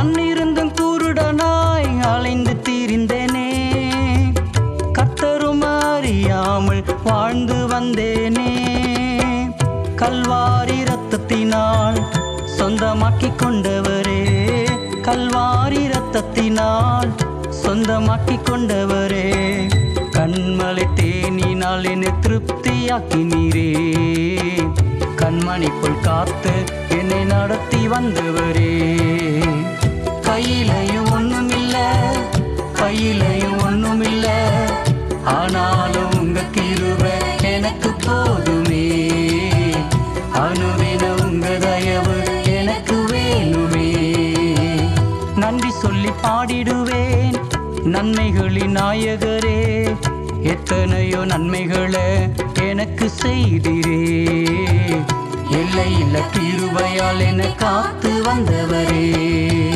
கண்ணிருந்தும் குருடனாய் அலைந்து திரிந்தேனே, கர்த்தரும் அறியாமல் வாழ்ந்து வந்தேனே. கல்வாரி இரத்தத்தினால் சொந்தமாக்கிக் கொண்டவரே, கல்வாரி இரத்தத்தினால் சொந்தமாக்கிக் கொண்டவரே, கண்மலை தேனினால் என்னை திருப்தியாக்கினீரே. கண்மணி போல் காத்து என்னை நடத்தி வந்தவரே. கையிலையும் ஒண்ணுமில்ல, கையிலையும் ஒண்ணுமில்ல, ஆனாலும் உங்க கிருபை எனக்கு போதுமே. அனுதின உங்க தயவு எனக்கு வேணுமே. நன்றி சொல்லி பாடிடுவேன் நன்மைகளின் நாயகரே, எத்தனையோ நன்மைகளை எனக்கு செய்திரே. எல்லையில்ல கிருபையால் என்னை காத்து வந்தவரே.